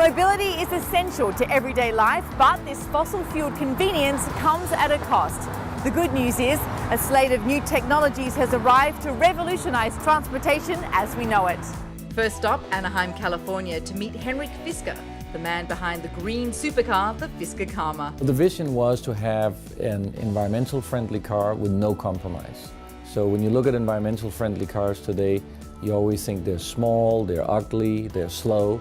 Mobility is essential to everyday life, but this fossil-fueled convenience comes at a cost. The good news is a slate of new technologies has arrived to revolutionize transportation as we know it. First stop, Anaheim, California, to meet Henrik Fisker, the man behind the green supercar, the Fisker Karma. The vision was to have an environmental friendly car with no compromise. So when you look at environmental friendly cars today, you always think they're small, they're ugly, they're slow,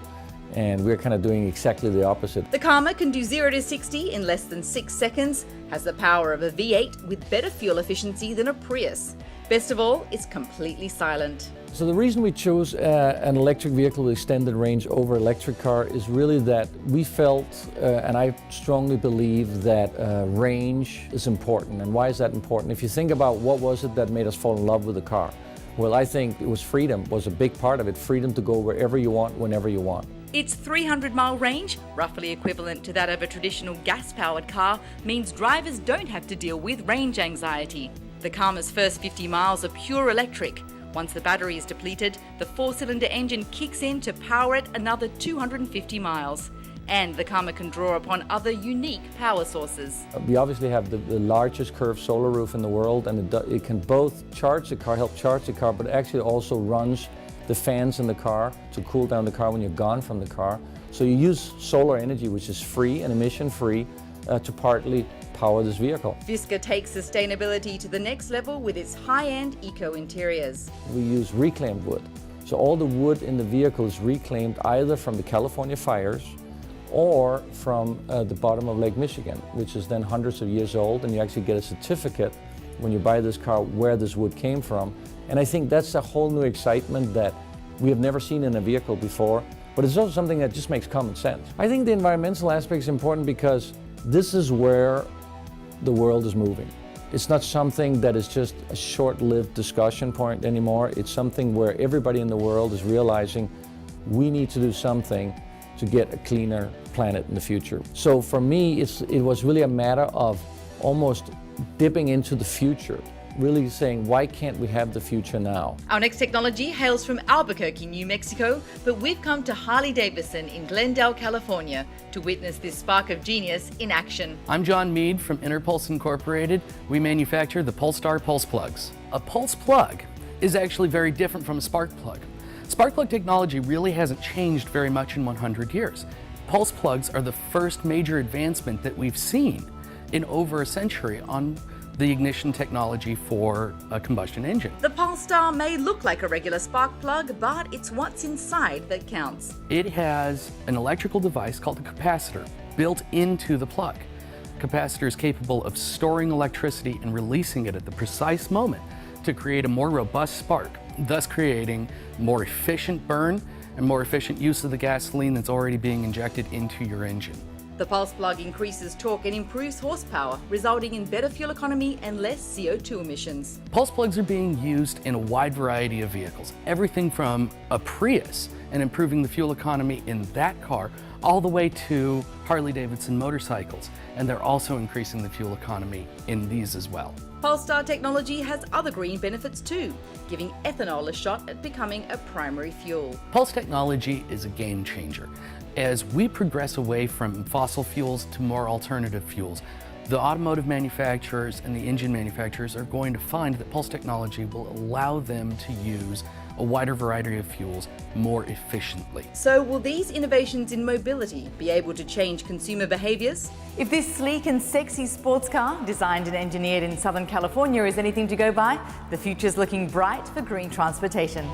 and we're kind of doing exactly the opposite. The Karma can do 0 to 60 in less than 6 seconds, has the power of a V8 with better fuel efficiency than a Prius. Best of all, it's completely silent. So the reason we chose an electric vehicle with extended range over electric car is really that we felt, and I strongly believe, that range is important. And why is that important? If you think about what was it that made us fall in love with the car, well, I think it was freedom was a big part of it. Freedom to go wherever you want, whenever you want. Its 300-mile range, roughly equivalent to that of a traditional gas-powered car, means drivers don't have to deal with range anxiety. The Karma's first 50 miles are pure electric. Once the battery is depleted, the 4-cylinder engine kicks in to power it another 250 miles. And the Karma can draw upon other unique power sources. We obviously have the largest curved solar roof in the world, and it can both charge the car, help charge the car, but actually also runs the fans in the car to cool down the car when you're gone from the car. So you use solar energy, which is free and emission-free, to partly power this vehicle. Fisker takes sustainability to the next level with its high-end eco-interiors. We use reclaimed wood. So all the wood in the vehicle is reclaimed either from the California fires or from the bottom of Lake Michigan, which is then hundreds of years old, and you actually get a certificate when you buy this car where this wood came from. And I think that's a whole new excitement that we have never seen in a vehicle before, but it's also something that just makes common sense. I think the environmental aspect is important because this is where the world is moving. It's not something that is just a short-lived discussion point anymore. It's something where everybody in the world is realizing we need to do something to get a cleaner planet in the future. So for me, it was really a matter of almost dipping into the future, really saying, why can't we have the future now? Our next technology hails from Albuquerque, New Mexico, but we've come to Harley-Davidson in Glendale, California to witness this spark of genius in action. I'm John Mead from Interpulse Incorporated. We manufacture the Pulstar pulse plugs. A pulse plug is actually very different from a spark plug. Spark plug technology really hasn't changed very much in 100 years. Pulse plugs are the first major advancement that we've seen in over a century on the ignition technology for a combustion engine. The Pulstar may look like a regular spark plug, but it's what's inside that counts. It has an electrical device called a capacitor built into the plug. Capacitor is capable of storing electricity and releasing it at the precise moment to create a more robust spark, thus creating more efficient burn and more efficient use of the gasoline that's already being injected into your engine. The pulse plug increases torque and improves horsepower, resulting in better fuel economy and less CO2 emissions. Pulse plugs are being used in a wide variety of vehicles, everything from a Prius and improving the fuel economy in that car, all the way to Harley-Davidson motorcycles, and they're also increasing the fuel economy in these as well. Pulstar technology has other green benefits too, giving ethanol a shot at becoming a primary fuel. Pulse technology is a game changer. As we progress away from fossil fuels to more alternative fuels, the automotive manufacturers and the engine manufacturers are going to find that pulse technology will allow them to use a wider variety of fuels more efficiently. So will these innovations in mobility be able to change consumer behaviors? If this sleek and sexy sports car, designed and engineered in Southern California, is anything to go by, the future's looking bright for green transportation.